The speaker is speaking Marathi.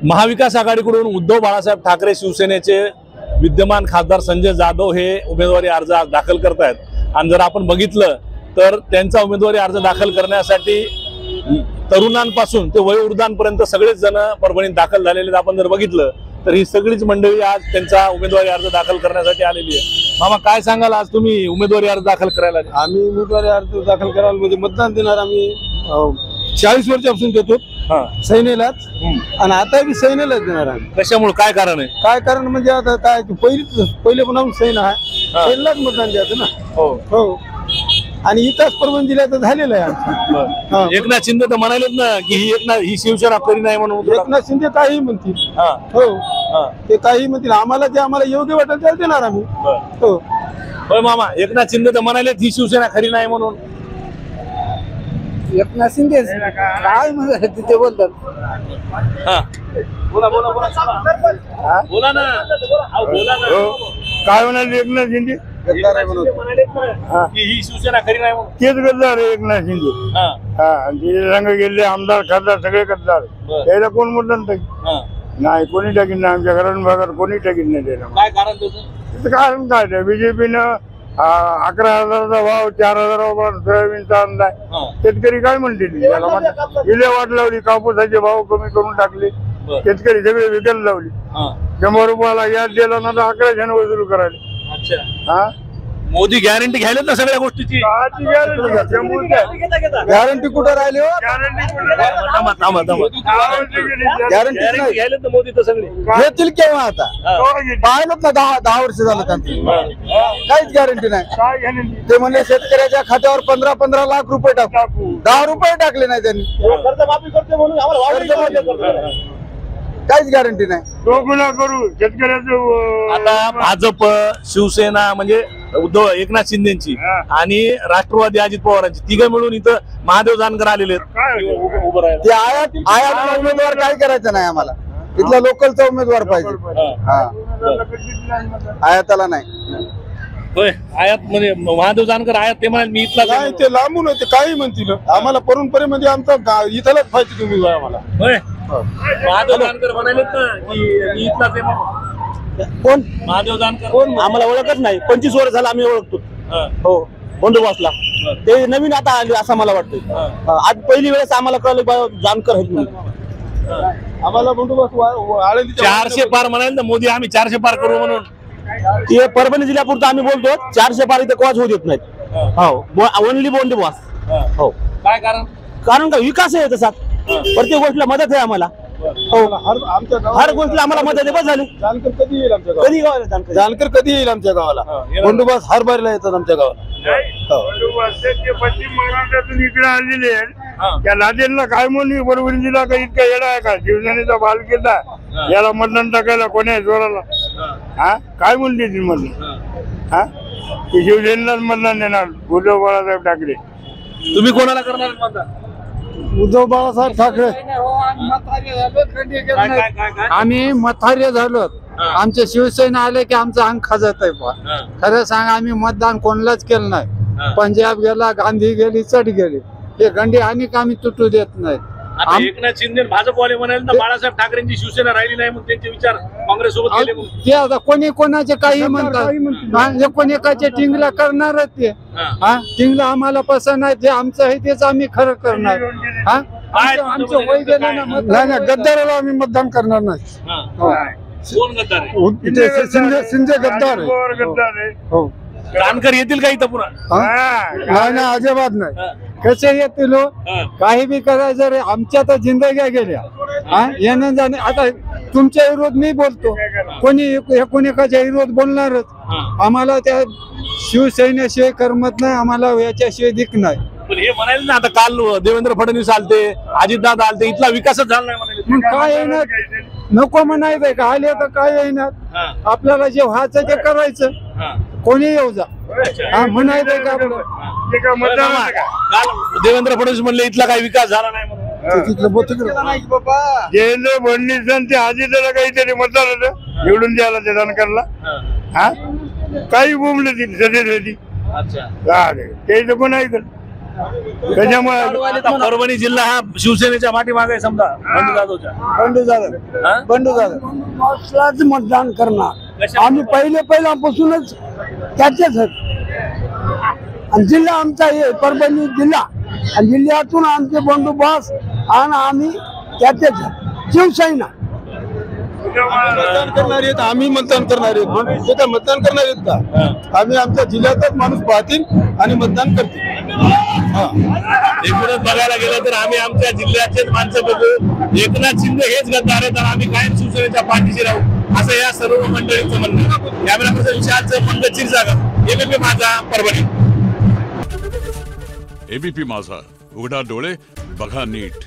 महाविकास आघाडीकडून उद्धव बाळासाहेब ठाकरे शिवसेनेचे विद्यमान खासदार संजय जाधव हे उमेदवारी अर्ज दाखल करतायत आणि जर आपण बघितलं तर त्यांचा उमेदवारी अर्ज दाखल करण्यासाठी तरुणांपासून ते वयोवृद्धांपर्यंत सगळेच जण परभणीत दाखल झालेले आपण जर बघितलं तर ही सगळीच मंडळी आज त्यांचा उमेदवारी अर्ज दाखल करण्यासाठी आलेली आहे। मामा काय सांगाल, आज तुम्ही उमेदवारी अर्ज दाखल करायला? आम्ही उमेदवारी अर्ज दाखल करायला म्हणजे मतदान देणार आम्ही 40 वर्षापासून देतो सैनेलाच आणि आता बी सैनेलाच देणार आम्ही। कशामुळे, काय कारण आहे? काय कारण म्हणजे आता काय पहिले पण आम्ही सैन आहे, सैनलाच मतदान द्यायचं ना। हो आणि इथंच परभणी जिल्ह्यात झालेलं आहे आमचं। एकनाथ शिंदे तर म्हणालेत ना की ही शिवसेना खरी नाही म्हणून। एकनाथ शिंदे काही म्हणतील, हो ते काही म्हणतील, आम्हाला जे आम्हाला योग्य वाटेल ते देणार आम्ही। हो होय मामा, एकनाथ शिंदे तर म्हणालेत ही शिवसेना खरी नाही म्हणून। एकनाथ शिंदे काय म्हणतात ते बोलतात। बोला बोला बोला बोला ना, बोला ना। काय म्हणाले एकनाथ शिंदे? ही शिवसेना खरी नाही म्हणून तेच गद्दार आहे एकनाथ शिंदे। रंग गेले आमदार खासदार सगळे गद्दार, यायला कोण मतदान टाकीन नाही, कोणी टाकीन नाही, आमच्या घरात भागात कोणी टाकीन नाही त्याला। काय कारण त्याचं? कारण काय, बीजेपीनं 11,000चा भाव 4,000 सोयाबीनचा अंदाज, शेतकरी काय म्हणतील? विले वाट लावली, कापूसाचे भाव कमी करून टाकले, शेतकरी सगळे विकायला लावली। 100 रुपयाला याद दिला ना तर 1100 वसूल करायला। मोदी गॅरंटी घ्यायला ना सगळ्या गोष्टीची। गॅरंटी कुठं राहिली हो? गॅरंटी घ्यायला तर मोदी तर सगळे घेतील केव्हा? आता पाहिलं ना, 10 वर्ष झालं त्यांची काहीच गॅरंटी नाही। ते म्हणले शेतकऱ्याच्या खात्यावर 15-15 लाख रुपये टाकू, 10 रुपये टाकले नाही त्यांनी। कर्जमाफी करते म्हणून काहीच गॅरंटी नाही। करू शेतकऱ्याचं आता भाजप, शिवसेना म्हणजे उद्धव एकनाथ शिंदेची आणि राष्ट्रवादी अजित पवारांची तिघ मिळून इथं महादेव जानकर आलेले आहेत। ते आयात उमेदवार काय करायचं नाही आम्हाला, इथला लोकलचा उमेदवार पाहिजे, आयाताला नाही। होय, आयात म्हणजे महादेव जानकर आयात ते म्हणाले मी इथला नाही, ते लांबून होते काही म्हणतील, आम्हाला परंपरेमध्ये आमचा इथलाच पाहिजे उमेदवार आम्हाला। होय, महादेव जानकर म्हणाले ना की मी इथलाच आहे म्हणून। कोण महादेव जानकर? कोण आम्हाला ओळखत नाही, 25 वर्ष झालं आम्ही ओळखतो। हो, बंदोबस्तला ते नवीन आता आले असं मला वाटतं। आज पहिली वेळेस आम्हाला कळलं जानकर आहेत म्हणून। आम्हाला बंदोबस्त 400 पार म्हणाले ना मोदी, आम्ही 400 पार करू म्हणून। ते परभणी जिल्ह्यापुरतं आम्ही बोलतो, 400 पार इथे कोच होऊ देत नाहीत। हो, ओनली बंदोबस्त। हो, काय कारण? कारण का विकास आहे तसा, प्रत्येक गोष्टीला मदत आहे आम्हाला। हो, हर गोष्टीला आम्हाला मदत आहे। बस झाली। जानकर कधी येईल आमच्या गावाला? कधी गावाला जानकर कधी येईल आमच्या गावाला? बंदोबस्त हर बारीला येतात आमच्या गावाला। पश्चिम महाराष्ट्रातून इकडे आलेले आहेत, त्या लादेनला काय म्हणून परभणी जिल्हा काही इतका येडा आहे का? शिवसेनेचा बाल केला, याला मतदान टाकायला कोणी जोराला काय म्हणते मतदान? शिवसेनेलाच मतदान देणार उद्धव बाळासाहेब ठाकरे। तुम्ही कोणाला करणार मतदान? उद्धव बाळासाहेब ठाकरे। आम्ही मथार्य झालो, आमच्या शिवसेना आले की आमचं अंग खाजत आहे। खरं सांग, आम्ही मतदान कोणालाच केलं नाही। पंजाब गेला, गांधी गेली, चढ गेली, हे गंडी आणि आम्ही तुटू देत नाही। एकनाथ शिंदे भाजपवाले म्हणाले ना बाळासाहेब ठाकरेंची शिवसेना राहिली नाही म्हणून त्यांचे विचार काँग्रेस सोबत गेले म्हणून। ते आता कोणी कोणाचे काही म्हणतात, कोणी एकाचे टिंगला करणारच ते। टिंगला आम्हाला पसंत नाही, जे आमचं आहे तेच आम्ही खरं करणार। आमचं वय गेलं ना, नाही गद्दाराला आम्ही मतदान करणार नाही। कोण गद्दार आहे? शिंदे गद्दार आहे। हो, जानकर येतील का इथं पुन्हा? नाही, अजिबात नाही। कसे येतील काही बी करायचं रे, आमच्या तर जिंदग्या गेल्या येणं जाणे। आता तुमच्या विरोध मी बोलतो, कोणी एकाच्या विरोध बोलणारच। आम्हाला त्या शिवसेनेशिवाय करमत नाही, आम्हाला याच्याशिवाय दिख नाही। पण हे म्हणाले ना, आता काल देवेंद्र फडणवीस आलते, अजितदादा आलते, इथला विकासच झाला नाही म्हणाले। मग काय येणार? नको म्हणायचंय का? आले तर काय येणार? आपल्याला जे व्हायचं ते करायचं, कोणी येऊ जा म्हणायचंय का आपलं? देवेंद्र फडणवीस म्हणले इथला काही विकास झाला नाही म्हणून। देवेंद्र फडणवीस ते अजितला काहीतरी मतदार निवडून द्यायला ते जानकरला काही बोंबले सध्या ते कोण ऐकल? त्याच्यामुळे आता परभणी जिल्हा हा शिवसेनेच्या पाठीमागे आहे समजा बंडू जाधवच्या. हा? बंडू झालं मतदान करणार आम्ही पहिल्यापासूनच त्याचेच आणि जिल्हा आमचा हे परभणी जिल्हा आणि जिल्ह्यातून आमचे बंदोबस्त आणि आम्ही त्याचेच शिवसेना मतदान करणार आहेत. आम्ही मतदान करणार आहेत. ते काय मतदान करणार आहेत का? आम्ही आमच्या जिल्ह्यातच माणूस पाहतील आणि मतदान करतील. एकूणच बघायला गेलं तर आम्ही आमच्या जिल्ह्याचेच माणसं बघू. एकनाथ शिंदे हेच गद्दार आहेत आणि आम्ही कायम शिवसेनेच्या पाठीशी राहू असं या सर्व मंडळींचं म्हणणं आहे. कॅमेरा पर्सन विशालचं पंकज क्षीरसागर, एबीपी माझा, परभणी. एबीपी माझा, उघडा डोळे बघा नीट.